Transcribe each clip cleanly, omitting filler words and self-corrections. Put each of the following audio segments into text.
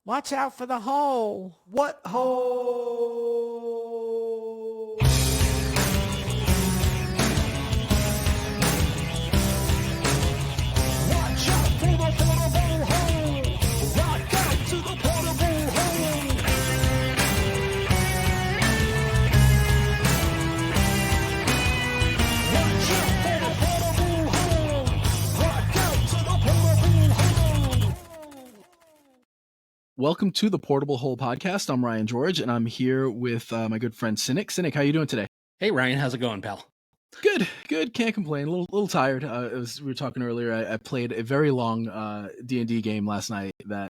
Watch out for the hole. What hole? Watch out for the portable hole. Rock out to the portable hole. Watch out for the portable hole. Rock out to the portable hole. Welcome to the Portable Hole podcast. I'm Ryan George, and I'm here with my good friend Cynic. Cynic, how you doing today? Hey Ryan, how's it going, pal? Good. Can't complain. A little tired. We were talking earlier. I played a very long D&D game last night that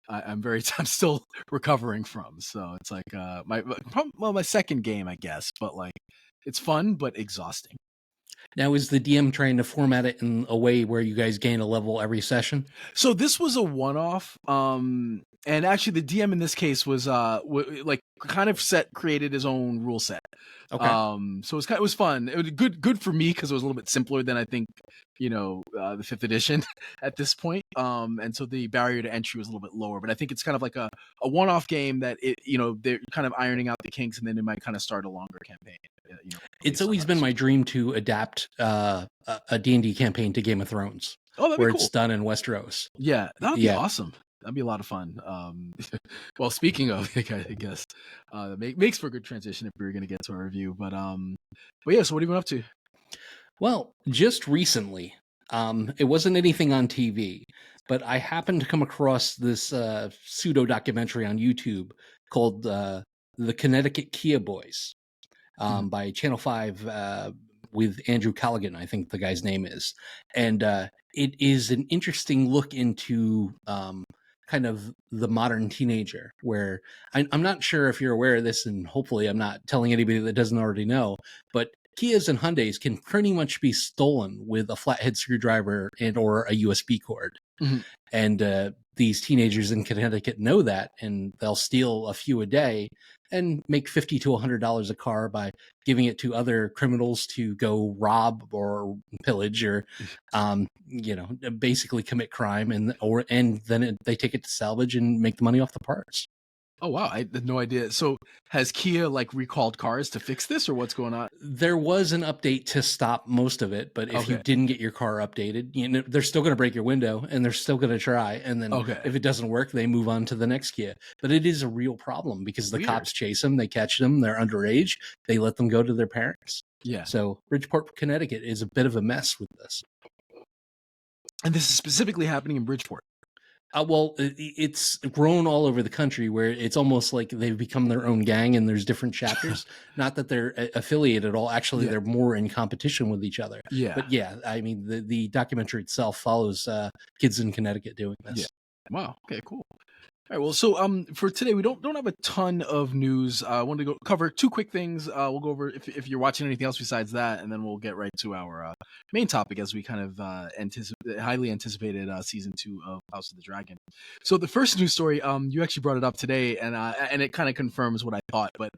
I'm still recovering from. So it's like my second game, I guess. But like, it's fun but exhausting. Now, is the DM trying to format it in a way where you guys gain a level every session? So this was a one-off. And actually, the DM in this case was created his own rule set. Okay. So it was fun. It was good for me because it was a little bit simpler than I think, the 5th edition at this point. And so the barrier to entry was a little bit lower. But I think it's kind of like a one-off game that they're kind of ironing out the kinks, and then they might kind of start a longer campaign. It's always been my dream to adapt a D&D campaign to Game of Thrones, that'd where be cool. It's done in Westeros. Yeah, that would be awesome. That'd be a lot of fun. Well, speaking of, I guess makes for a good transition if we were going to get to our review. But yeah. So what have you been up to? Well, just recently, it wasn't anything on TV, but I happened to come across this pseudo documentary on YouTube called "The Connecticut Kia Boys" by Channel 5 with Andrew Callaghan, I think the guy's name is, and it is an interesting look into kind of the modern teenager, where I'm not sure if you're aware of this, and hopefully I'm not telling anybody that doesn't already know, but Kias and Hyundais can pretty much be stolen with a flathead screwdriver and or a USB cord. Mm-hmm. And these teenagers in Connecticut know that, and they'll steal a few a day and make $50 to $100 a car by giving it to other criminals to go rob or pillage or, basically commit crime, and then they take it to salvage and make the money off the parts. Oh, wow. I had no idea. So has Kia recalled cars to fix this, or what's going on? There was an update to stop most of it, but if you didn't get your car updated, they're still going to break your window, and they're still going to try. And then if it doesn't work, they move on to the next Kia. But it is a real problem because the cops chase them. They catch them. They're underage. They let them go to their parents. Yeah. So Bridgeport, Connecticut is a bit of a mess with this. And this is specifically happening in Bridgeport. Well, it's grown all over the country, where it's almost like they've become their own gang, and there's different chapters. Not that they're affiliated at all. Actually, they're more in competition with each other. Yeah. But yeah, I mean, the documentary itself follows kids in Connecticut doing this. Yeah. Wow. Okay, cool. All right. Well, so for today, we don't have a ton of news. I wanted to cover two quick things. We'll go over if you're watching anything else besides that, and then we'll get right to our main topic as we kind of highly anticipated season 2 of House of the Dragon. So the first news story, you actually brought it up today, and it kind of confirms what I thought. But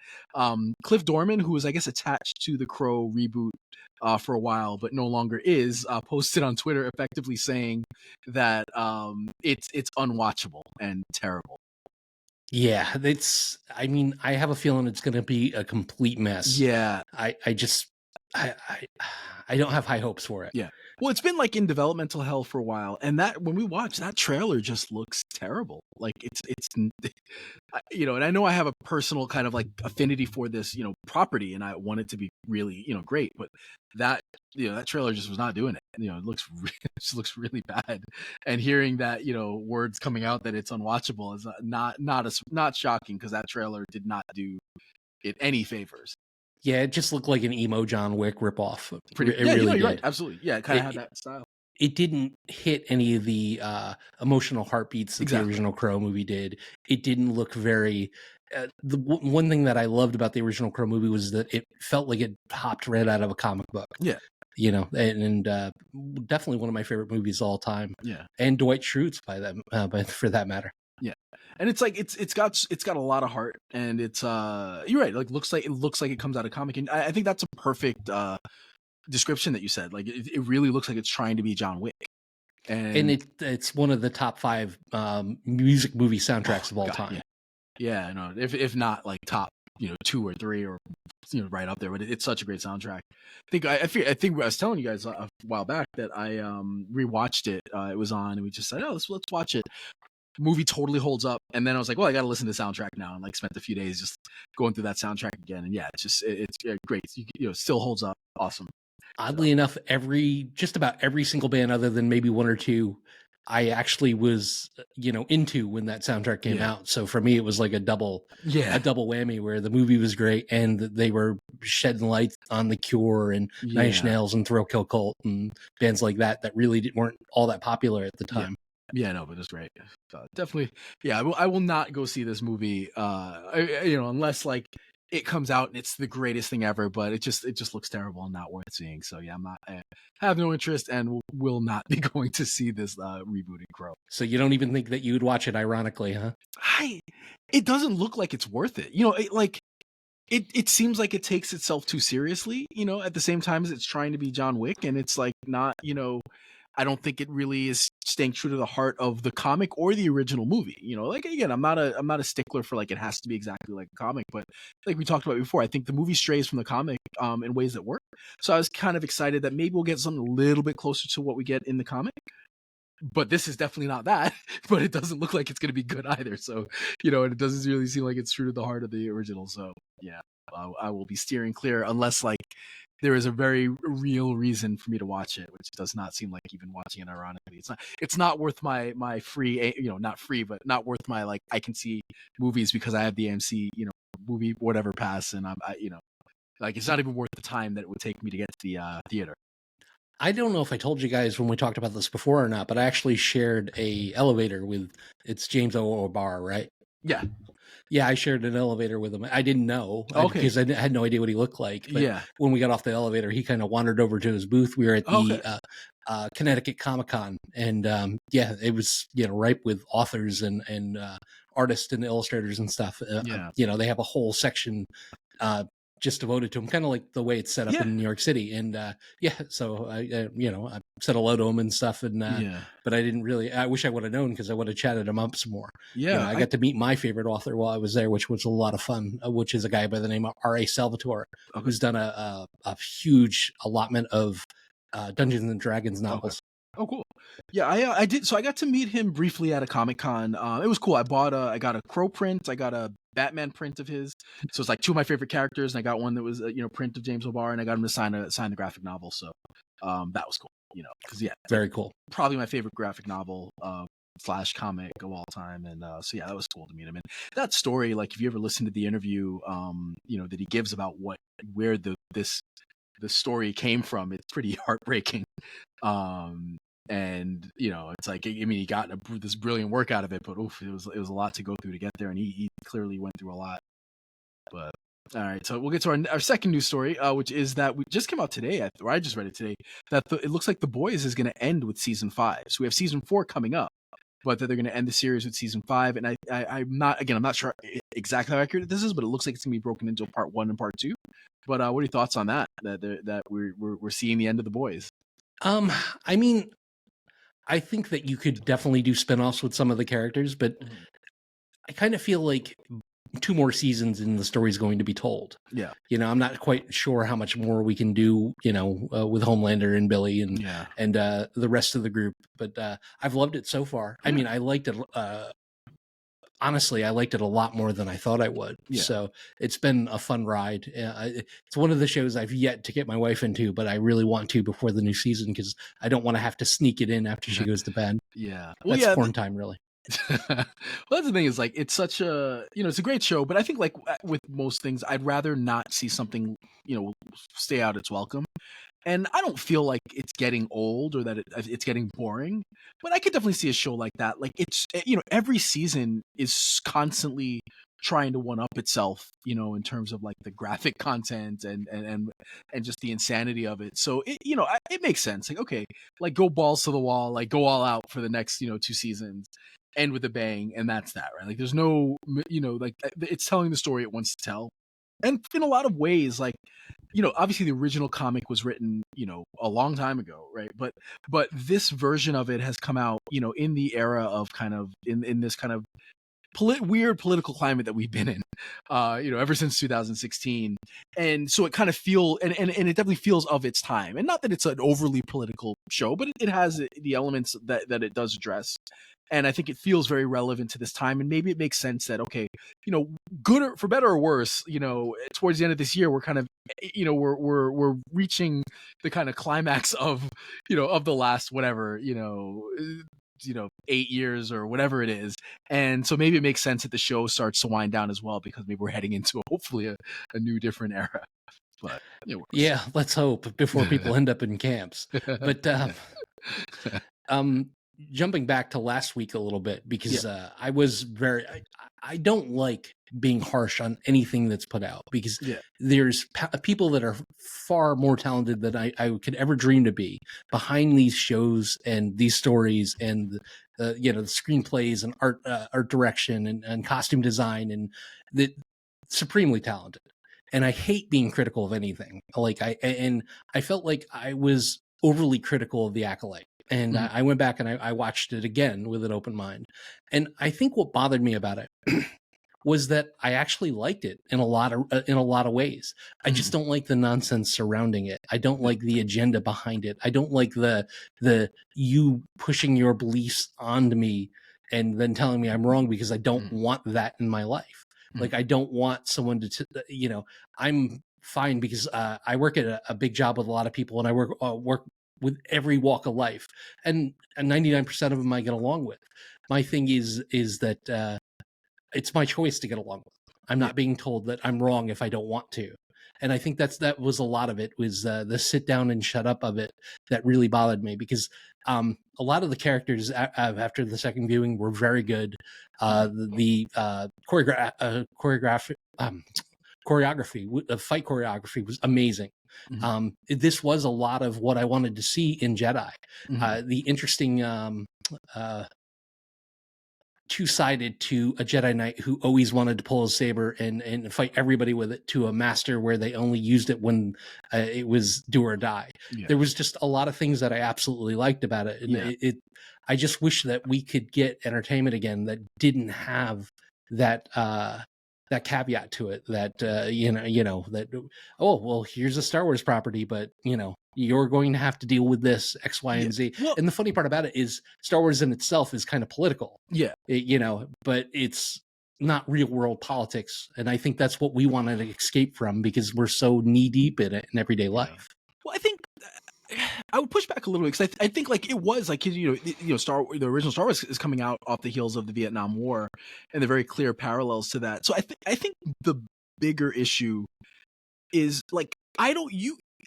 Cliff Dorman, who was, I guess, attached to the Crow reboot for a while, but no longer is, posted on Twitter effectively saying that it's unwatchable and terrible. Yeah, I have a feeling it's going to be a complete mess. Yeah. I don't have high hopes for it. Yeah. Well, it's been in developmental hell for a while, and that when we watch that trailer just looks terrible. And I know I have a personal kind of affinity for this, property, and I want it to be really, great, but that trailer just was not doing it. It looks really bad. And hearing that, words coming out that it's unwatchable is not shocking, because that trailer did not do it any favors. Yeah, it just looked like an emo John Wick ripoff. You're right. Absolutely. Yeah, it kind of had that style. It didn't hit any of the emotional heartbeats that the original Crow movie did. It didn't look very... the one thing that I loved about the original Crow movie was that it felt like it hopped right out of a comic book. Yeah. And definitely one of my favorite movies of all time. Yeah. And Dwight Schrute's for that matter. Yeah. And it's it's got a lot of heart, and it's you're right. It looks like it comes out of comic, and I think that's a perfect description that you said. It really looks like it's trying to be John Wick. And it's one of the top 5 music movie soundtracks of all God, time. yeah, no, if not like top, 2 or 3 or right up there, but it's such a great soundtrack. I think I was telling you guys a while back that I rewatched it. It was on, and we just said, oh, let's watch it. Movie totally holds up, and then I was like, well, I got to listen to the soundtrack now, and like spent a few days just going through that soundtrack again, and yeah, it's just it's great. Still holds up, awesome. Oddly enough, just about every single band other than maybe one or two, I actually was into when that soundtrack came out. So for me, it was like a double whammy where the movie was great and they were shedding light on The Cure and Nine Inch Nails and Thrill Kill Cult and bands like that really weren't all that popular at the time. Yeah, no, but it's great. Definitely, yeah. I will not go see this movie, unless like it comes out and it's the greatest thing ever. But it just looks terrible and not worth seeing. So yeah, I have no interest and will not be going to see this rebooting Crow. So you don't even think that you would watch it, ironically, huh? It doesn't look like it's worth it. It seems like it takes itself too seriously. At the same time as it's trying to be John Wick, and it's like not. I don't think it really is staying true to the heart of the comic or the original movie. Like again, I'm not a stickler for like it has to be exactly like a comic, but like we talked about before, I think the movie strays from the comic in ways that work. So I was kind of excited that maybe we'll get something a little bit closer to what we get in the comic. But this is definitely not that. But it doesn't look like it's going to be good either. So and it doesn't really seem like it's true to the heart of the original. So yeah, I will be steering clear unless like there is a very real reason for me to watch it, which does not seem like even watching it ironically. It's not worth my free, not free, but not worth my like I can see movies because I have the AMC, movie whatever pass, and like it's not even worth the time that it would take me to get to the theater. I don't know if I told you guys when we talked about this before or not, but I actually shared a elevator with it's James O'Barr, right? Yeah. Yeah, I shared an elevator with him. I didn't know because I had no idea what he looked like. But when we got off the elevator, he kind of wandered over to his booth. We were at the Connecticut Comic-Con, and it was ripe with authors and artists and illustrators and stuff. They have a whole section just devoted to him, kind of like the way it's set up in New York City. And so I said hello to him and stuff. And but I didn't really. I wish I would have known because I would have chatted him up some more. Yeah, I got to meet my favorite author while I was there, which was a lot of fun. Which is a guy by the name of R.A. Salvatore, who's done a huge allotment of Dungeons and Dragons novels. Oh, cool. Yeah, I did. So I got to meet him briefly at a Comic-Con. It was cool. I got a Crow print. I got a Batman print of his. So it's like two of my favorite characters, and I got one that was print of James O'Barr, and I got him to sign the graphic novel. So that was cool. Because very cool. Probably my favorite graphic novel / comic of all time, and so that was cool to meet him. And that story, like if you ever listen to the interview, that he gives about where the story came from, it's pretty heartbreaking. And it's like, I mean, he got this brilliant work out of it, but it was a lot to go through to get there, and he clearly went through a lot. But all right, so we'll get to our second news story, which is that we just came out today, or I just read it today, that it looks like The Boys is going to end with season 5. So we have season 4 coming up, but that they're going to end the series with season 5. And I'm not sure exactly how accurate this is, but it looks like it's going to be broken into part 1 and part 2. But what are your thoughts on that? That we're seeing the end of The Boys? I mean, I think that you could definitely do spinoffs with some of the characters, but I kind of feel like 2 more seasons and the story's going to be told. Yeah. I'm not quite sure how much more we can do, with Homelander and Billy and the rest of the group. But I've loved it so far. I mean, I liked it. Honestly, I liked it a lot more than I thought I would. Yeah. So it's been a fun ride. It's one of the shows I've yet to get my wife into, but I really want to before the new season because I don't want to have to sneak it in after she goes to bed. Yeah. That's porn time, really. Well, that's the thing is like it's such a it's a great show, but I think like with most things, I'd rather not see something stay out its welcome. And I don't feel like it's getting old or that it's getting boring, but I could definitely see a show like that. Like it's every season is constantly trying to one up itself, in terms of like the graphic content and just the insanity of it. So it makes sense. Like okay, like go balls to the wall, like go all out for the next 2 seasons, end with a bang, and that's that, right? Like there's no like it's telling the story it wants to tell. and in a lot of ways, like, you know, obviously the original comic was written, you know, a long time ago, right? But this version of it has come out, you know, in the era of kind of in this kind of weird political climate that we've been in, you know, ever since 2016. And so it kind of and it definitely feels of its time. And not that it's an overly political show, but it has the elements that it does address. And I think it feels very relevant to this time. And maybe it makes sense that, okay, you know, good or for better or worse, you know, towards the end of this year, we're kind of, you know, we're reaching the kind of climax of, you know, of the last, whatever, you know, 8 years or whatever it is. And so maybe it makes sense that the show starts to wind down as well, because maybe we're heading into hopefully a new different era. But Yeah, let's hope before people end up in camps. But um jumping back to last week a little bit, because I was I don't like being harsh on anything that's put out, because there's people that are far more talented than I could ever dream to be behind these shows and these stories, and you know, the screenplays and art direction and costume design, and the supremely talented. And I hate being critical of anything. Like I felt like I was overly critical of the Acolyte. And I went back and I watched it again with an open mind. And I think what bothered me about it was that I actually liked it in a lot of ways. I just don't like the nonsense surrounding it. I don't like the agenda behind it. I don't like the you pushing your beliefs onto me and then telling me I'm wrong, because I don't want that in my life. Like, I don't want someone to, you know, I'm fine because I work at a big job with a lot of people, and I work with every walk of life, and 99% of them I get along with. My thing is that it's my choice to get along with. I'm not being told that I'm wrong if I don't want to. And I think that was a lot of it, was the sit down and shut up of it that really bothered me, because a lot of the characters after the second viewing were very good. The choreography, fight choreography was amazing. This was a lot of what I wanted to see in Jedi. The interesting two-sided to a Jedi Knight who always wanted to pull his saber and fight everybody with it, to a master where they only used it when it was do or die. There was just a lot of things that I absolutely liked about it. And I just wish that we could get entertainment again that didn't have that that caveat to it, that you know that, oh well, here's a Star Wars property, but you know, you're going to have to deal with this X, Y, and Z. Well, and the funny part about it is Star Wars in itself is kind of political, you know, but it's not real world politics, and I think that's what we wanted to escape from, because we're so knee deep in it in everyday life. Well, I think I would push back a little bit, because I think like it was like, you know, the original Star Wars is coming out off the heels of the Vietnam War, and the very clear parallels to that. So I think the bigger issue is like,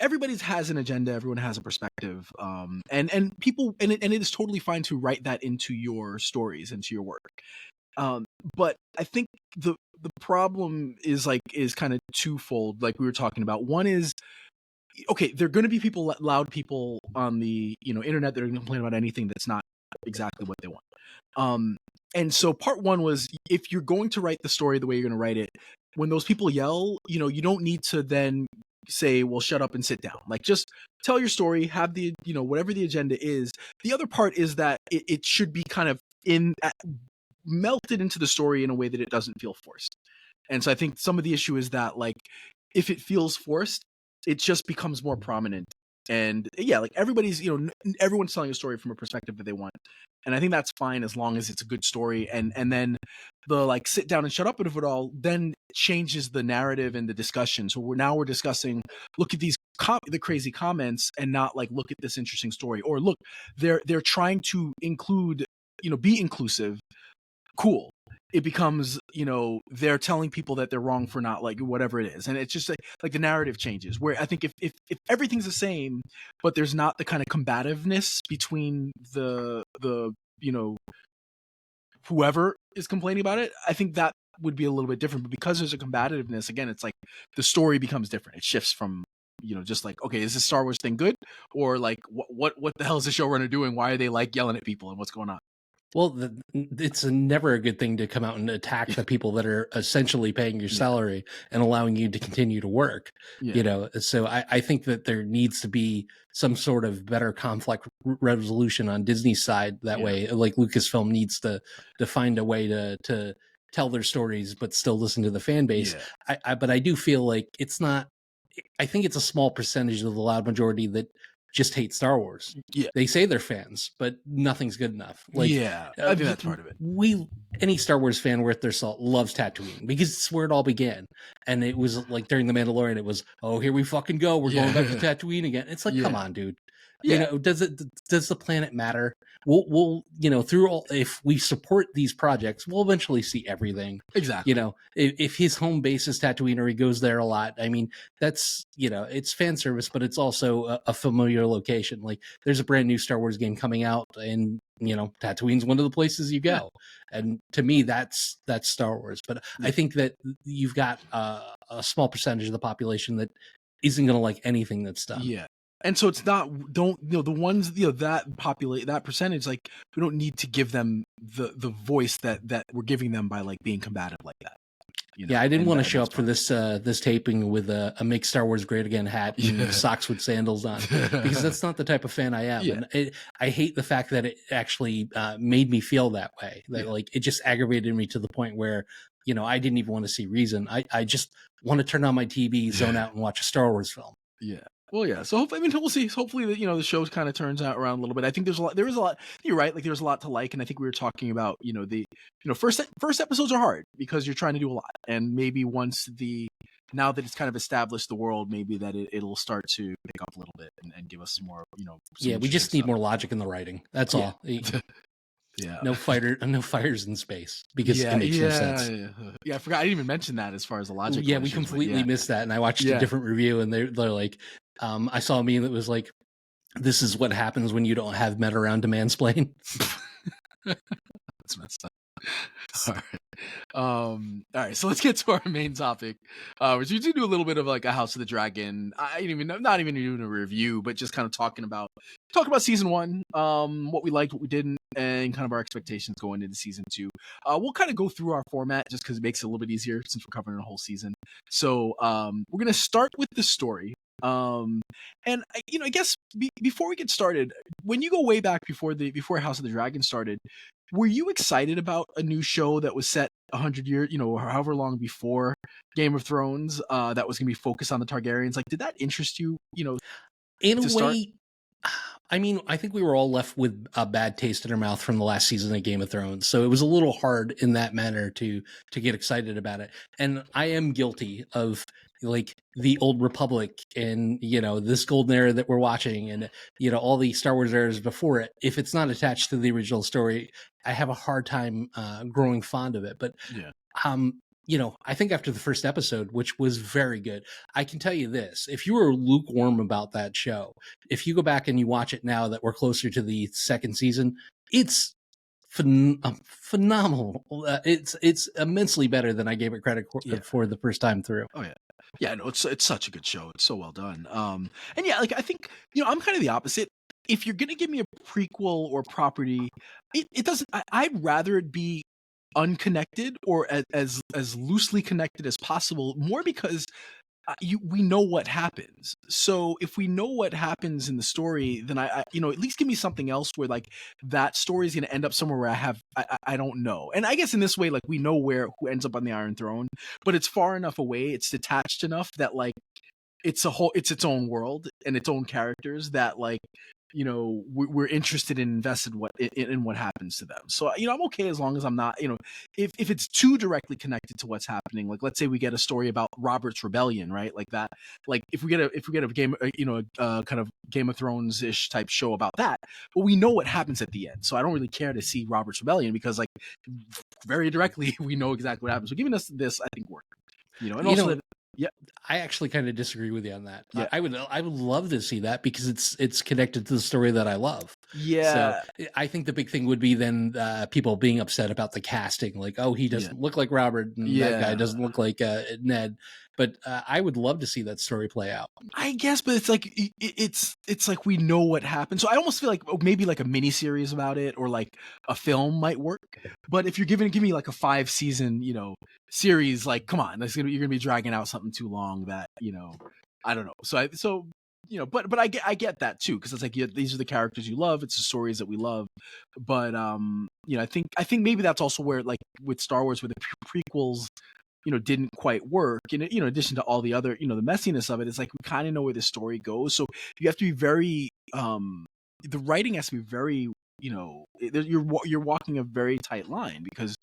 everybody has an agenda, everyone has a perspective, and people, and it is totally fine to write that into your stories, into your work. But I think the problem is kind of twofold, like we were talking about. One is, okay, there are going to be loud people on the, you know, internet that are going to complain about anything that's not exactly what they want. And so part one was, if you're going to write the story the way you're going to write it, when those people yell, you know, you don't need to then say, well, shut up and sit down. Like, just tell your story, have the, you know, whatever the agenda is. The other part is that it should be kind of melted into the story in a way that it doesn't feel forced. And so I think some of the issue is that, like, if it feels forced, it just becomes more prominent. And like, everybody's, you know, everyone's telling a story from a perspective that they want. And I think that's fine, as long as it's a good story. And then the, like, sit down and shut up of it all then changes the narrative and the discussion. So we're discussing, look at these the crazy comments, and not like, look at this interesting story, or look, they're trying to include, you know, be inclusive. Cool. It becomes, you know, they're telling people that they're wrong for not, like, whatever it is. And it's just like the narrative changes, where I think if everything's the same, but there's not the kind of combativeness between the you know, whoever is complaining about it, I think that would be a little bit different. But because there's a combativeness, again, it's like the story becomes different. It shifts from, you know, just like, okay, is this Star Wars thing good? Or like, what the hell is the showrunner doing? Why are they, like, yelling at people, and what's going on? Well, it's never a good thing to come out and attack the people that are essentially paying your salary and allowing you to continue to work. Yeah. So I think that there needs to be some sort of better conflict resolution on Disney's side. That way, like Lucasfilm needs to find a way to tell their stories, but still listen to the fan base. But I do feel like it's not. I think it's a small percentage of the loud majority that just hate Star Wars. Yeah. They say they're fans, but nothing's good enough. Like, I think that's part of it. Any Star Wars fan worth their salt loves Tatooine because it's where it all began. And it was like during The Mandalorian, it was, oh, here we fucking go. We're going back to Tatooine again. It's like, come on, dude. Does the planet matter? We'll through all, if we support these projects, we'll eventually see everything. Exactly. If his home base is Tatooine or he goes there a lot, I mean, that's, it's fan service, but it's also a familiar location. Like there's a brand new Star Wars game coming out and, Tatooine's one of the places you go. And to me, that's Star Wars. But I think that you've got a small percentage of the population that isn't going to like anything that's done. Yeah. And so it's not, the ones, that populate that percentage, like we don't need to give them the voice that we're giving them by like being combative like that. I didn't want to show up for this taping with a Make Star Wars Great Again hat and socks with sandals on because that's not the type of fan I am. And I hate the fact that it actually made me feel that way. That like it just aggravated me to the point where I didn't even want to see Reason. I just want to turn on my TV, zone out, and watch a Star Wars film. Yeah. Well, yeah. So hopefully, we'll see. Hopefully, that the show kind of turns out around a little bit. I think there is a lot. You're right. Like there's a lot to like, and I think we were talking about the first episodes are hard because you're trying to do a lot, and maybe once now that it's kind of established the world, maybe that it'll start to pick up a little bit and give us some more. We just need more logic in the writing. That's all. Yeah. No fires in space because it makes no sense. I forgot. I didn't even mention that as far as the logic. Yeah, we completely missed that, and I watched a different review, and they're like, I saw a meme that was like, "This is what happens when you don't have Met around to mansplain." That's messed up. All right. So let's get to our main topic, which we do a little bit of like a House of the Dragon. Not even doing a review, but just kind of talk about season 1, what we liked, what we didn't, and kind of our expectations going into season 2. We'll kind of go through our format just because it makes it a little bit easier since we're covering a whole season. So we're gonna start with the story. And I guess before we get started, when you go way back before House of the Dragon started, were you excited about a new show that was set 100 years, or however long before Game of Thrones, that was going to be focused on the Targaryens? Like, did that interest you? In a way, I mean, I think we were all left with a bad taste in our mouth from the last season of Game of Thrones, so it was a little hard in that manner to get excited about it. And I am guilty of like the Old Republic and this golden era that we're watching and all the Star Wars eras before it. If it's not attached to the original story, I have a hard time growing fond of it. But I think after the first episode, which was very good, I can tell you this: if you were lukewarm about that show, if you go back and you watch it now that we're closer to the second season, it's phenomenal. It's immensely better than I gave it credit for the first time through. Oh yeah. Yeah, no, it's such a good show. It's so well done. And yeah, like I think I'm kind of the opposite. If you're gonna give me a prequel or property, it doesn't. I'd rather it be unconnected or as loosely connected as possible. More because we know what happens. So if we know what happens in the story, then I at least give me something else where like that story is going to end up somewhere where I don't know. And I guess in this way, like we know who ends up on the Iron Throne, but it's far enough away, it's detached enough that like it's its own world and its own characters that like we're interested in invested in what happens to them. So I'm okay as long as I'm not if it's too directly connected to what's happening. Like let's say we get a story about Robert's rebellion, right? Like that. Like if we get a game kind of Game of Thrones ish type show about that, but we know what happens at the end. So I don't really care to see Robert's rebellion because like very directly we know exactly what happens. So giving us this, I think worked. And also. Yeah, I actually kind of disagree with you on that. Yeah. I would love to see that because it's connected to the story that I love. So Yeah, I think the big thing would be then people being upset about the casting, like, oh, he doesn't look like Robert, and that guy yeah. doesn't look like Ned. But I would love to see that story play out. I guess, but it's like it's like we know what happened. So I almost feel like maybe like a mini series about it, or like a film might work. But if you're give me like a 5-season, series, like come on, you're gonna be dragging out something too long that I don't know. But I get that too, because it's like these are the characters you love, it's the stories that we love. But I think maybe that's also where, like with Star Wars, with the prequels, didn't quite work. And in addition to all the other, the messiness of it, it's like we kind of know where the story goes. So you have to be very, the writing has to be very, you're walking a very tight line, because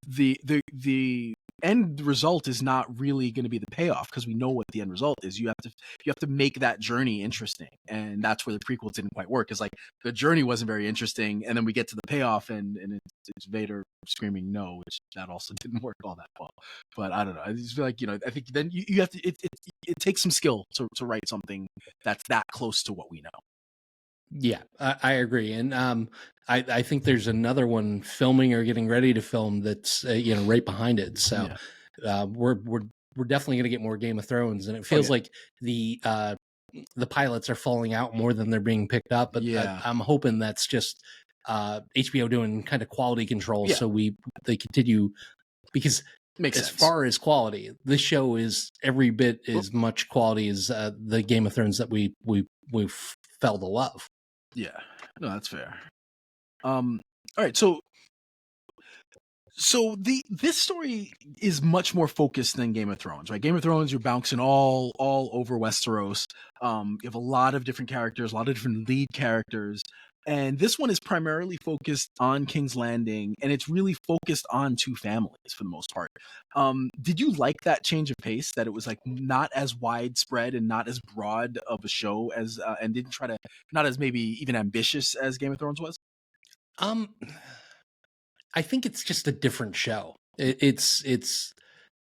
the end result is not really going to be the payoff, because we know what the end result is. You have to make that journey interesting, and that's where the prequel didn't quite work. Is like the journey wasn't very interesting, and then we get to the payoff, and it's Vader screaming no, which that also didn't work all that well. But I don't know. I just feel like I think then you have to. It takes some skill to write something that's that close to what we know. Yeah, I agree, and I think there's another one filming or getting ready to film that's right behind it. So we're definitely going to get more Game of Thrones, and it feels like the pilots are falling out more than they're being picked up. But I'm hoping that's just HBO doing kind of quality control, so they continue, because Makes as sense. far as quality, this show is every bit as much quality as the Game of Thrones that we've fell to love. Yeah, no, that's fair. All right, so this story is much more focused than Game of Thrones, right? Game of Thrones, you're bouncing all over Westeros. You have a lot of different characters, a lot of different lead characters, and this one is primarily focused on King's Landing, and it's really focused on two families for the most part. Did you like that change of pace? That it was like not as widespread and not as broad of a show as, and didn't try to, not as maybe even ambitious as Game of Thrones was? I think it's just a different show. It's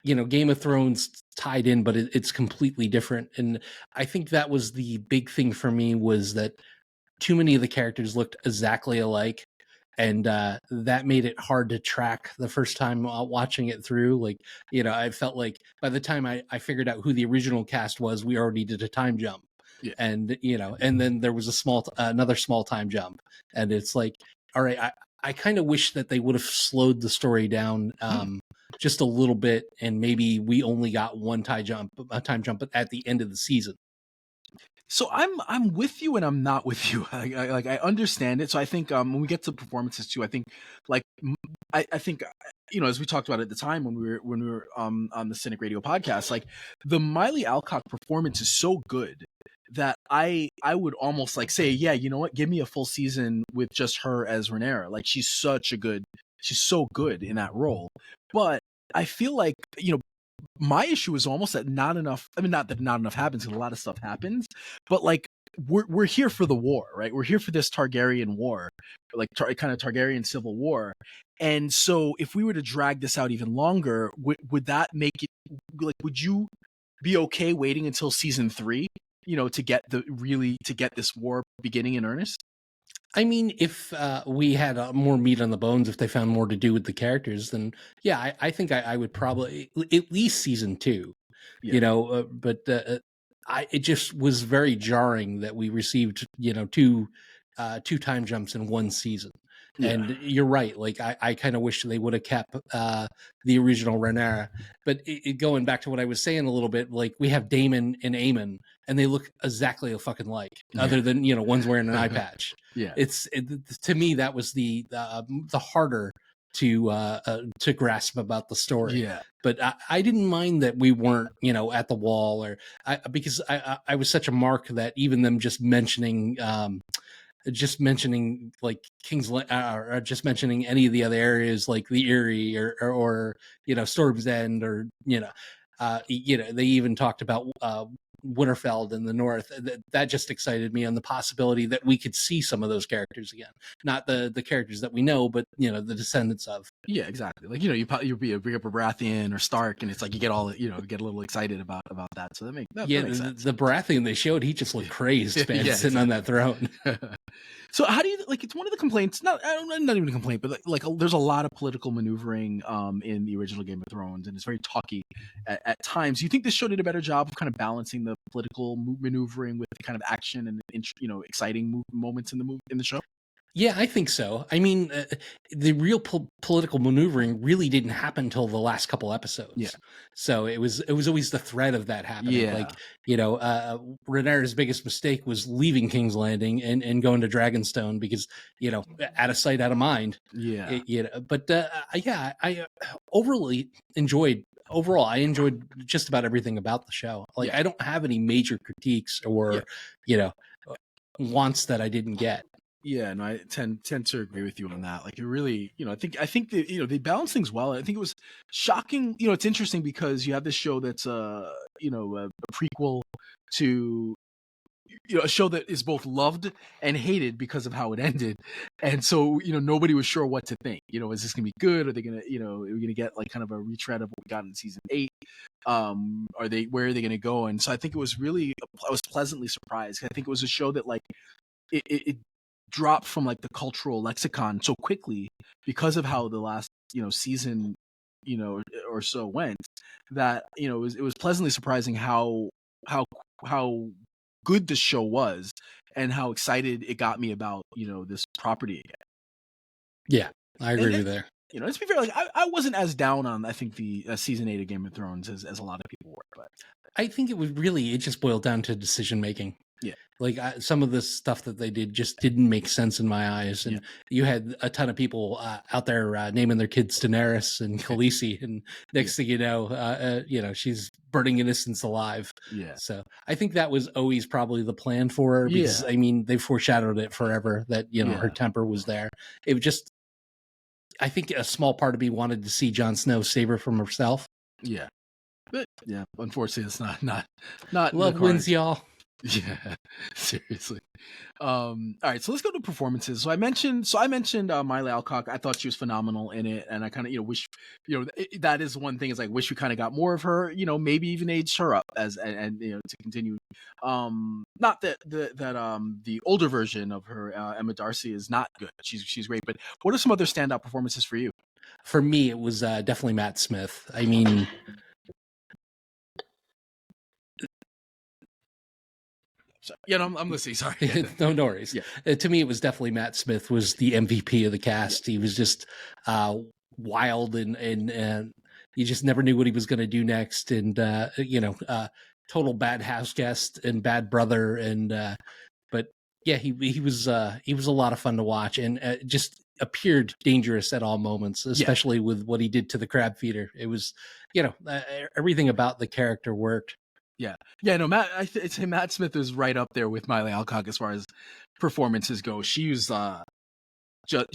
Game of Thrones tied in, but it's completely different. And I think that was the big thing for me, was that too many of the characters looked exactly alike, and that made it hard to track the first time watching it through. Like, I felt like by the time I figured out who the original cast was, we already did a time jump. Yeah. And and then there was another small time jump, and it's like, all right, I kind of wish that they would have slowed the story down just a little bit, and maybe we only got one time jump at the end of the season. So I'm with you and I'm not with you. I understand it. So I think when we get to performances too, I think like I think as we talked about at the time when we were on the Cynic Radio podcast, like the Miley Alcock performance is so good that I would almost like say, yeah, you know what, give me a full season with just her as Rhaenyra. Like she's so good in that role. But I feel like my issue is almost that not enough. I mean, not that not enough happens, because a lot of stuff happens, but like we're here for the war, right? We're here for this Targaryen war, like kind of Targaryen civil war. And so, if we were to drag this out even longer, would that make it like? Would you be okay waiting until season 3, to get this war beginning in earnest? I mean, if we had more meat on the bones, if they found more to do with the characters, then yeah, I think I would probably at least season 2, but it just was very jarring that we received, two time jumps in one season. Yeah. And you're right. Like I kind of wish they would have kept the original Rhaenyra. But going back to what I was saying a little bit, like we have Daemon and Aemon, and they look exactly a fucking like, other than one's wearing an eye patch. Yeah. To me that was the harder to grasp about the story. Yeah. But I didn't mind that we weren't at the wall, or because I was such a mark that even them just mentioning like or just mentioning any of the other areas like the Eyrie or Storm's End, or they even talked about Winterfell in the north. That just excited me on the possibility that we could see some of those characters again, not the characters that we know, but the descendants of. Yeah, exactly. Like you bring up a Baratheon or Stark, and it's like you get all get a little excited about that. So that makes sense. The Baratheon they showed, he just looked crazed, man, sitting on that throne. So how do you it's one of the complaints? Not even a complaint, but there's a lot of political maneuvering in the original Game of Thrones, and it's very talky at times. Do you think this show did a better job of kind of balancing the political maneuvering with the kind of action and exciting moments in the show? Yeah, I think so. I mean, the real political maneuvering really didn't happen until the last couple episodes. Yeah. So it was always the threat of that happening. Yeah. Rhaenyra's biggest mistake was leaving King's Landing and going to Dragonstone because, out of sight, out of mind. Yeah. I overall, I enjoyed just about everything about the show. I don't have any major critiques or, wants that I didn't get. Yeah, no, I tend to agree with you on that. Like, it really, I think that, they balance things well. I think it was shocking. It's interesting because you have this show that's a prequel to a show that is both loved and hated because of how it ended, and so nobody was sure what to think. Is this gonna be good? Are they gonna are we gonna get like kind of a retread of what we got in season 8? Where are they gonna go? And so I think it was really, I was pleasantly surprised. I think it was a show that it dropped from the cultural lexicon so quickly because of how the last season or so went, that it was pleasantly surprising how good the show was and how excited it got me about this property again. Yeah, I agree with there. Let's be fair, I wasn't as down on, I think, the season 8 of Game of Thrones as a lot of people were, but I think it just boiled down to decision making. Yeah. Some of the stuff that they did just didn't make sense in my eyes. And you had a ton of people out there naming their kids Daenerys and Khaleesi. And next thing you know, she's burning innocents alive. Yeah. So I think that was always probably the plan for her because, I mean, they foreshadowed it forever that, her temper was there. It was just, I think a small part of me wanted to see Jon Snow save her from herself. Yeah. But yeah, unfortunately, it's not love wins, y'all. Yeah, seriously. All right, so let's go to performances. So I mentioned Miley Alcock. I thought she was phenomenal in it, and I kind of wish that is one thing is wish we kind of got more of her. Maybe even aged her up and to continue. Not that the older version of her, Emma Darcy, is not good. She's great, but what are some other standout performances for you? For me, it was definitely Matt Smith. I mean. I'm listening. Sorry. No worries. Yeah. To me, it was definitely Matt Smith was the MVP of the cast. He was just wild and you just never knew what he was going to do next. And total bad house guest and bad brother. And but yeah, he was a lot of fun to watch and just appeared dangerous at all moments, especially with what he did to the crab feeder. It was everything about the character worked. Yeah. No, I'd say Matt Smith is right up there with Miley Alcock as far as performances go. He was just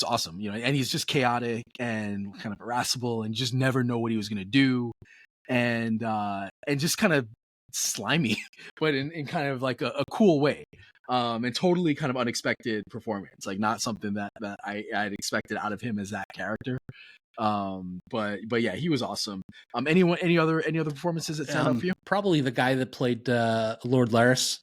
awesome, and he's just chaotic and kind of irascible and just never know what he was going to do. And just kind of slimy, but in kind of like a cool way. And totally kind of unexpected performance, not something that I'd expected out of him as that character. But yeah, he was awesome. Any other performances that stand out for you? Probably the guy that played Lord Larys.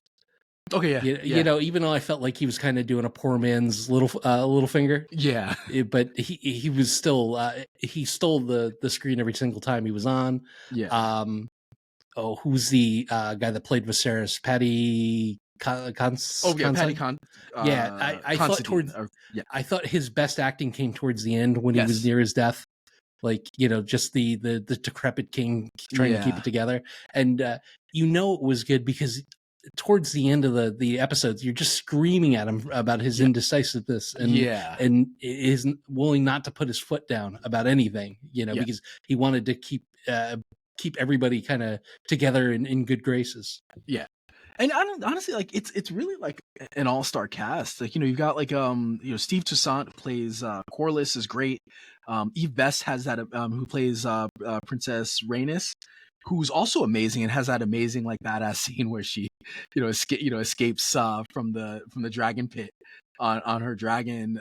Okay, yeah. Even though I felt like he was kind of doing a poor man's little finger. Yeah, but he was still he stole the screen every single time he was on. Yeah. Who's the guy that played Viserys? Patty. Patty Con. I thought I thought his best acting came towards the end when he was near his death. Just the decrepit king trying to keep it together, and it was good because towards the end of the episodes, you're just screaming at him about his indecisiveness and isn't willing not to put his foot down about anything, because he wanted to keep everybody kind of together in good graces. Yeah. And honestly, it's really an all-star cast. You've got Steve Toussaint who plays Corlys is great. Eve Best has that who plays Princess Rhaenys. who's also amazing and has that amazing like badass scene where she, escapes from the dragon pit on her dragon.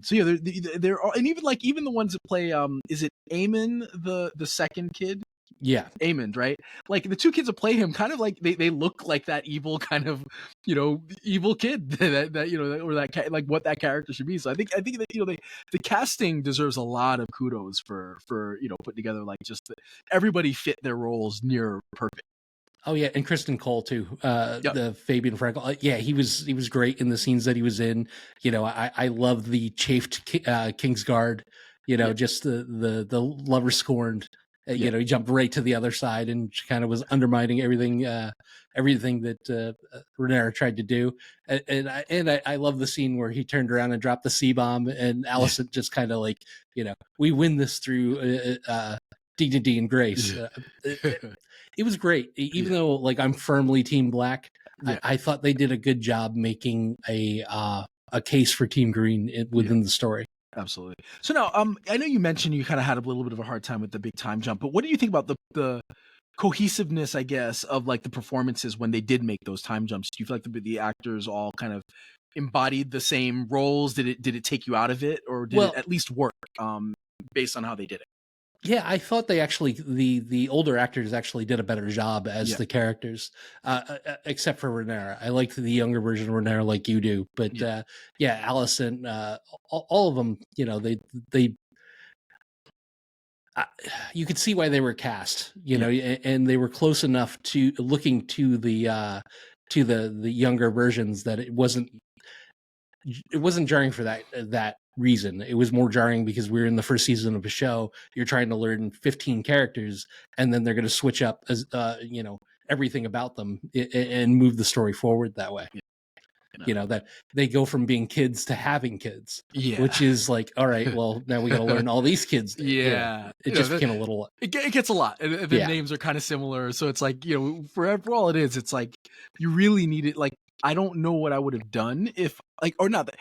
So yeah, they're all, and even the ones that play is it Eamon the second kid? Yeah. Amond, right? Like the two kids that play him, kind of like they look like that evil kind of evil kid that or that like what that character should be. So I think that the casting deserves a lot of kudos for putting together like just everybody fit their roles near perfect. Oh yeah, and Kristen Cole too. Yep. The Fabian Frankel. Yeah, he was great in the scenes that he was in. I love the chafed Kingsguard. Yep. Just the lover scorned. Yep. He jumped right to the other side and kind of was undermining everything that Rhaenyra tried to do. And I love the scene where he turned around and dropped the C-bomb, and Alicent just kind of like, we win this through dignity and grace. It was great, even though like I'm firmly Team Black. I thought they did a good job making a case for Team Green within the story. Absolutely. So now, I know you mentioned you kind of had a little bit of a hard time with the big time jump, but what do you think about the cohesiveness, I guess, of like the performances when they did make those time jumps? Do you feel like the actors all kind of embodied the same roles? Did it take you out of it, or did it at least work based on how they did it? Yeah, I thought they actually the older actors actually did a better job as the characters, except for Rhaenyra. I liked the younger version of Rhaenyra like you do, but Alicent, all of them, they you could see why they were cast, and they were close enough to looking to the younger versions that it wasn't jarring for that reason. It was more jarring because we're in the first season of a show. You're trying to learn 15 characters, and then they're going to switch up as everything about them and move the story forward that way. That they go from being kids to having kids, which is like, all right, well, now we got to learn all these kids. It just became a little. It gets a lot. And the names are kind of similar, so it's like for all it is, it's like you really need it. Like I don't know what I would have done if or not that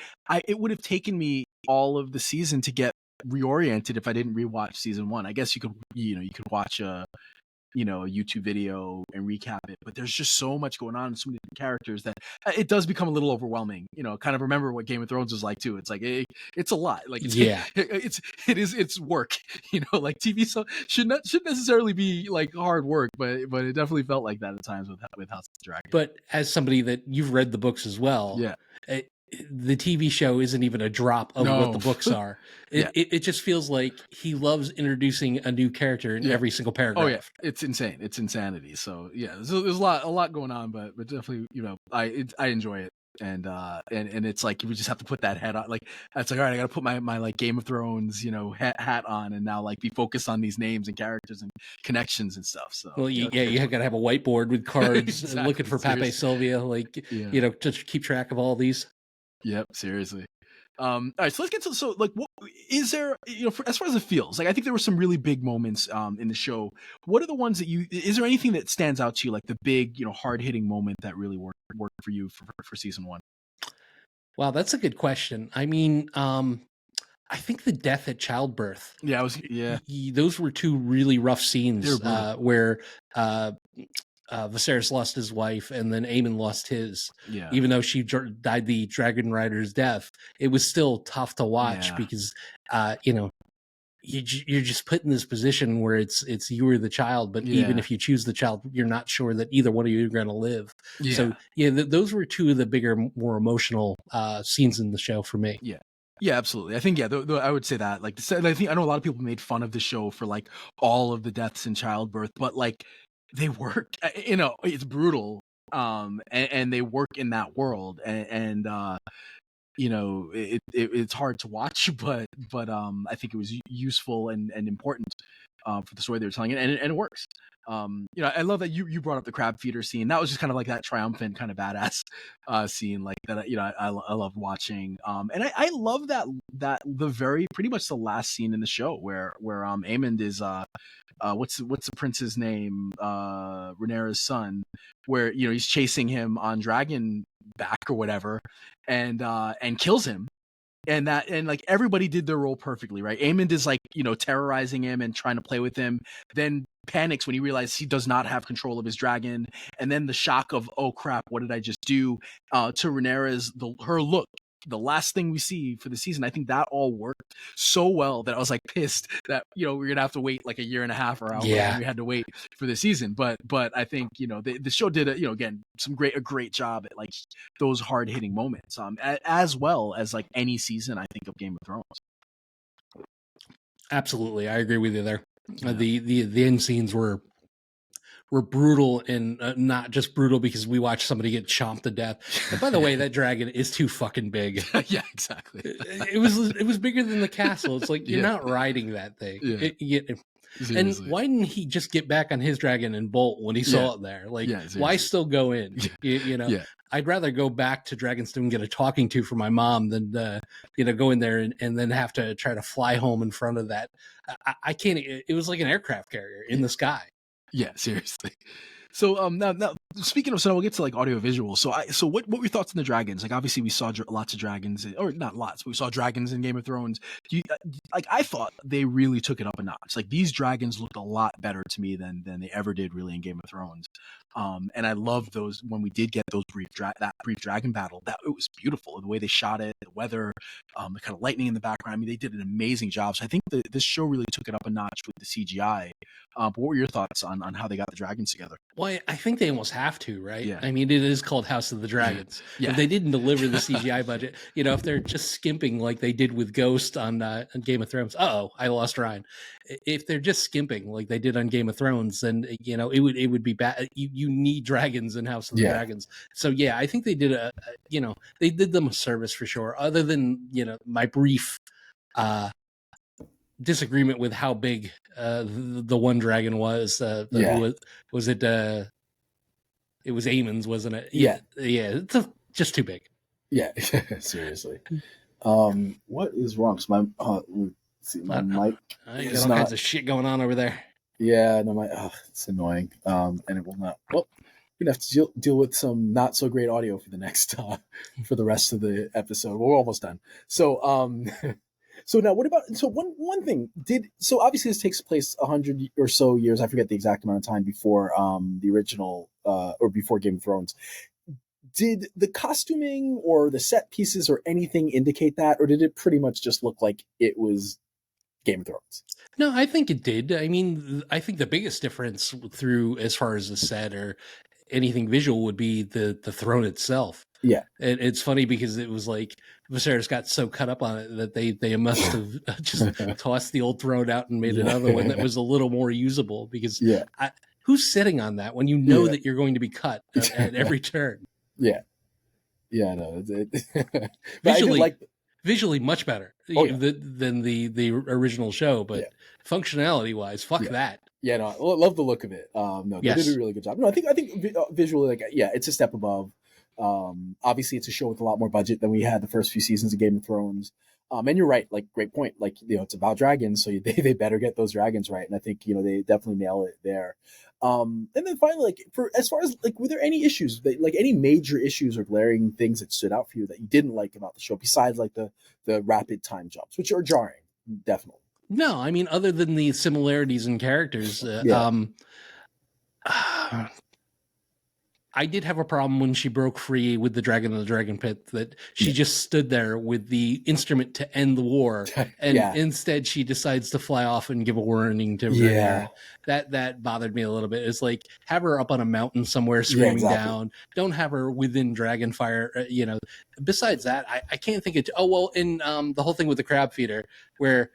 it would have taken me all of the season to get reoriented if I didn't rewatch season 1. I guess you could watch a YouTube video and recap it, but there's just so much going on and so many different characters that it does become a little overwhelming. Kind of remember what Game of Thrones was like too. It's like it's a lot. Like it's work. Like TV should necessarily be like hard work, but it definitely felt like that at times with House of the Dragon. But as somebody that you've read the books as well, the TV show isn't even a drop of what the books are. It just feels like he loves introducing a new character in every single paragraph. Oh yeah, it's insane. It's insanity. So yeah, there's a lot going on, but definitely I enjoy it, and it's like you just have to put that head on. Like it's like all right, I got to put my like Game of Thrones hat on, and now like be focused on these names and characters and connections and stuff. So well, you got to have a whiteboard with cards exactly, looking for Pape Sylvia, like to keep track of all these. Yep, seriously. All right, so let's get to what is there? As far as it feels, like I think there were some really big moments in the show. What are the ones that is there anything that stands out to you, like the big, hard hitting moment that really worked for you for season 1? Wow, that's a good question. I mean, I think the death at childbirth. Those were two really rough scenes where Viserys lost his wife, and then Aemon lost his. Yeah. Even though she died the Dragon Rider's death, it was still tough to watch because, you're just put in this position where it's you or the child, but even if you choose the child, you're not sure that either one of you are going to live. Yeah. So those were two of the bigger, more emotional scenes in the show for me. Yeah. Yeah, absolutely. I think I would say that. Like, I think I know a lot of people made fun of the show for like all of the deaths in childbirth, but like they work. It's brutal, and they work in that world, and it's hard to watch, but I think it was useful and important for the story they were telling, and it works. I love that you brought up the crab feeder scene. That was just kind of like that triumphant kind of badass scene, like that. I love watching. And I love that the very pretty much the last scene in the show where Aemond is what's the prince's name, Rhaenyra's son, where he's chasing him on dragon back or whatever, and kills him. and like everybody did their role perfectly, right? Aemond is like, terrorizing him and trying to play with him, then panics when he realizes he does not have control of his dragon, and then the shock of, oh crap, what did I just do? To Rhaenyra's, her look, the last thing we see for the season. I think that all worked so well that I was like pissed that we're gonna have to wait like a year and a half or however long we had to wait for the season. But I think the show did again a great job at like those hard hitting moments, as well as like any season I think of Game of Thrones. Absolutely, I agree with you there. Yeah. The end scenes were brutal, and not just brutal because we watched somebody get chomped to death. And by the way, that dragon is too fucking big. Yeah, exactly. It was bigger than the castle. It's like you're not riding that thing. Yeah. And why didn't he just get back on his dragon and bolt when he saw it there? Like, why still go in? I'd rather go back to Dragonstone and get a talking to from my mom than go in there and then have to try to fly home in front of that. I can't. It was like an aircraft carrier in the sky. Yeah, seriously. So now speaking of, so we'll get to like audio visual. So what were your thoughts on the dragons? Like obviously we saw lots of dragons, or not lots, but we saw dragons in Game of Thrones. I thought they really took it up a notch. Like these dragons looked a lot better to me than they ever did really in Game of Thrones. And I loved those when we did get those brief dragon battle. That it was beautiful, the way they shot it, the weather, the kind of lightning in the background. I mean, they did an amazing job. So I think this show really took it up a notch with the CGI. But what were your thoughts on how they got the dragons together? Well, I think they almost have to, right? Yeah. I mean, it is called House of the Dragons. Yeah. If they didn't deliver the CGI budget, if they're just skimping like they did with Ghost on Game of Thrones, I lost Ryan. If they're just skimping like they did on Game of Thrones, then it would be bad. You need dragons in House of the Dragons. So I think they did they did them a service for sure. Other than my brief disagreement with how big the one dragon was. Was it? It was Aemon's, wasn't it? Yeah. It's just too big. Yeah, seriously. What is wrong? So let's see, my mic. You got all kinds of shit going on over there. Yeah, no, it's annoying. And it will not. Well, we're gonna have to deal with some not so great audio for the next for the rest of the episode. We're almost done. So so now what about one thing so obviously this takes place 100 or so years, I forget the exact amount of time before the original or before Game of Thrones. Did the costuming or the set pieces or anything indicate that, or did it pretty much just look like it was Game of Thrones? No, I think it did. I mean, I think the biggest difference through as far as the set or anything visual would be the throne itself. Yeah. And it's funny because it was like Viserys got so cut up on it that they must have just tossed the old throne out and made another one that was a little more usable, because who's sitting on that when you know that you're going to be cut at every turn? Yeah. Yeah, no. Visually much better than the original show, but functionality wise, fuck that. Yeah, no, I love the look of it. No, they did a really good job. No, I think visually, like, it's a step above. Obviously, it's a show with a lot more budget than we had the first few seasons of Game of Thrones. And you're right, like, great point. Like, it's about dragons, so they better get those dragons right. And I think they definitely nail it there. And then finally, like, as far as like, were there any issues, like any major issues or glaring things that stood out for you that you didn't like about the show, besides like the rapid time jumps, which are jarring, definitely? No, I mean, other than the similarities in characters, I did have a problem when she broke free with the dragon in the dragon pit, that she just stood there with the instrument to end the war, and instead she decides to fly off and give a warning to Rhaenyra. That bothered me a little bit. It's like, have her up on a mountain somewhere screaming down. Don't have her within dragon fire. Besides that, I can't think of. In the whole thing with the crab feeder, where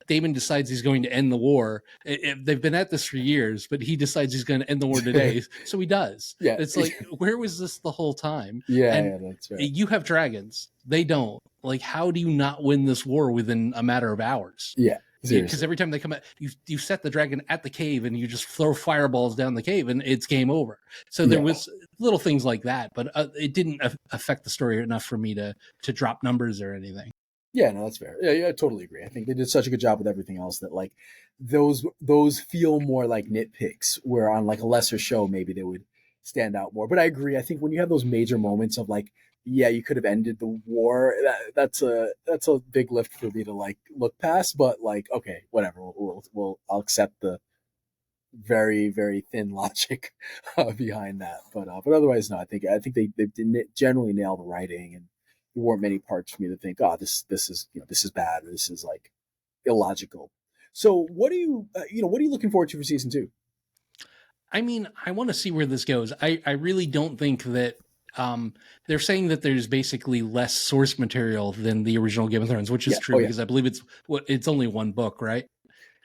Daemon decides he's going to end the war. They've been at this for years, but he decides he's going to end the war today. So he does. Yeah. It's like, where was this the whole time? Yeah, that's right. You have dragons. They don't. Like, how do you not win this war within a matter of hours? Yeah. Because every time they come out, you set the dragon at the cave and you just throw fireballs down the cave and it's game over. So there was little things like that, but it didn't affect the story enough for me to drop numbers or anything. Yeah, no, that's fair. Yeah, I totally agree. I think they did such a good job with everything else that, like, those feel more like nitpicks, where on like a lesser show maybe they would stand out more. But I agree. I think when you have those major moments of, like, yeah, you could have ended the war. That's a big lift for me to like look past, but like, okay, whatever. I'll accept the very very thin logic behind that. But otherwise, no. I think they generally nail the writing, and there weren't many parts for me to think, oh, this is this is bad, or this is like illogical. So what do you what are you looking forward to for season 2? I mean, I want to see where this goes. I really don't think that they're saying that there's basically less source material than the original Game of Thrones, which is Yeah. true Oh, yeah. because I believe it's only one book, right?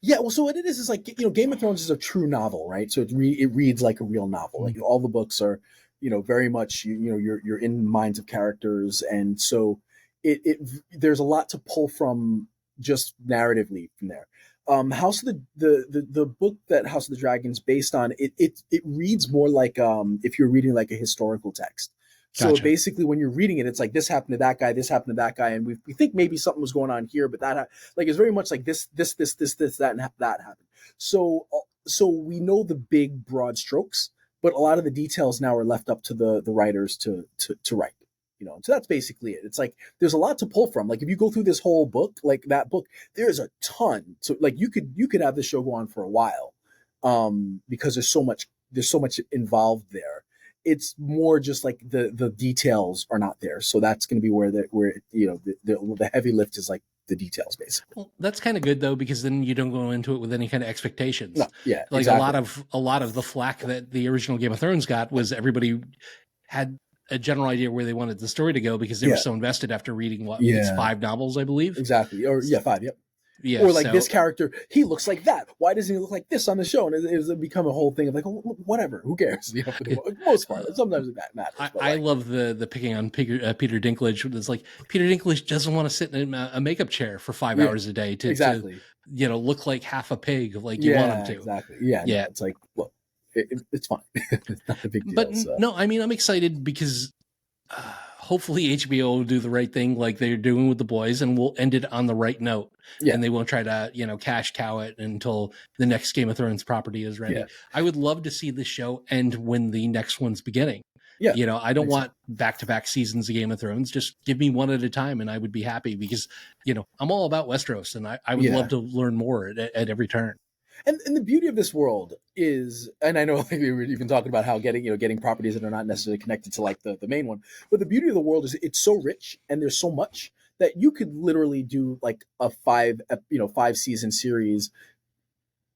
Yeah, well, so what it is like Game of Thrones is a true novel, right? So it reads like a real novel. Like all the books are, very much you're in minds of characters, and so it there's a lot to pull from just narratively from there. House of the book that House of the Dragon's based on it reads more like if you're reading like a historical text. So Gotcha. basically, when you're reading it, it's like this happened to that guy, this happened to that guy, and we think maybe something was going on here, but that like it's very much like this, that, and that happened. So we know the big broad strokes, but a lot of the details now are left up to the writers to write. So that's basically it. It's like there's a lot to pull from. Like if you go through this whole book, like that book, there's a ton. So like you could have this show go on for a while, because there's so much involved there. It's more just like the details are not there, so that's going to be where the heavy lift is, like the details basically. Well, that's kind of good though, because then you don't go into it with any kind of expectations. No, yeah, like exactly. a lot of the flack that the original Game of Thrones got was everybody had a general idea where they wanted the story to go because they were so invested after reading it's 5 novels, I believe. Exactly, or 5. Yep. Yeah, or like this character, he looks like that. Why doesn't he look like this on the show? And it's become a whole thing of like, oh, whatever, who cares? For the most part, sometimes it matters. I love the picking on Peter Dinklage. It's like Peter Dinklage doesn't want to sit in a makeup chair for 5 hours a day to look like half a pig, like you want him to. Exactly. Yeah. No, it's like, look, it's fine. It's not a big deal. But no, I mean, I'm excited because hopefully HBO will do the right thing like they're doing with The Boys, and we'll end it on the right note. Yeah. And they won't try to, cash cow it until the next Game of Thrones property is ready. Yeah. I would love to see the show end when the next one's beginning. Yeah. I don't want back-to-back seasons of Game of Thrones. Just give me one at a time and I would be happy because, I'm all about Westeros and I would love to learn more at every turn. And the beauty of this world is, and I know like we were even talking about how getting properties that are not necessarily connected to like the main one, but the beauty of the world is it's so rich and there's so much that you could literally do like a 5 season series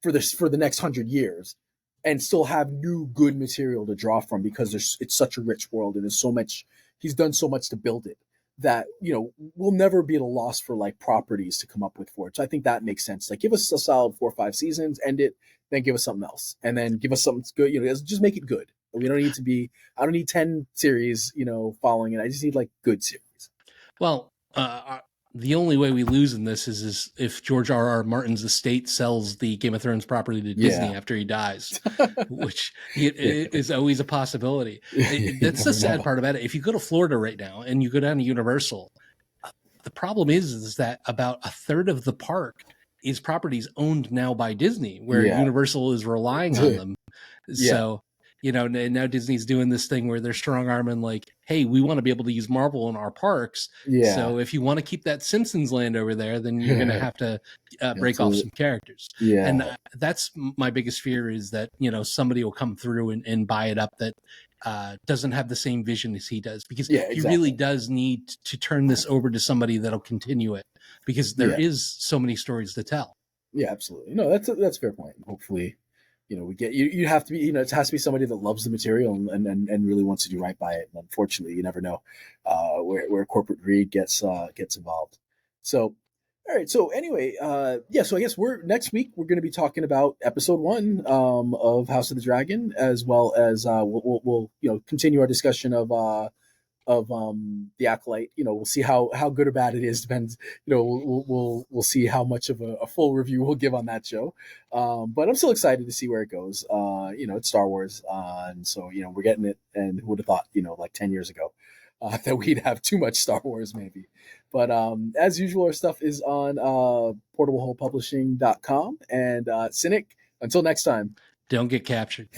for the next 100 years and still have new good material to draw from because it's such a rich world and there's so much, he's done so much to build it that we'll never be at a loss for like properties to come up with for it. So I think that makes sense. Like give us a solid 4 or 5 seasons, end it, then give us something else, and then give us something good. Just make it good. We don't need to be. I don't need 10 series, following it. I just need like good series. Well, the only way we lose in this is if George R.R. Martin's estate sells the Game of Thrones property to Disney after he dies, which is always a possibility. That's the sad part about it. If you go to Florida right now and you go down to Universal, the problem is that about a third of the park is properties owned now by Disney, where Universal is relying on them. So, now Disney's doing this thing where they're strong arming like, hey, we want to be able to use Marvel in our parks. Yeah. So if you want to keep that Simpsons land over there, then you're going to have to break off some characters. Yeah. And that's my biggest fear is that, somebody will come through and buy it up that doesn't have the same vision as he does, because he really does need to turn this over to somebody that'll continue it, because there is so many stories to tell. Yeah, absolutely. No, that's a fair point. Hopefully, we get you have to be, it has to be somebody that loves the material and really wants to do right by it. And unfortunately, you never know where corporate greed gets involved. So, all right. So anyway, so I guess next week we're going to be talking about episode 1 of House of the Dragon, as well as we'll continue our discussion of the Acolyte. We'll see how good or bad it is. Depends. We'll see how much of a full review we'll give on that show. But I'm still excited to see where it goes. It's Star Wars, and so we're getting it. And who would have thought, like 10 years ago, that we'd have too much Star Wars, maybe. But as usual, our stuff is on portableholepublishing.com and Cynic. Until next time, don't get captured.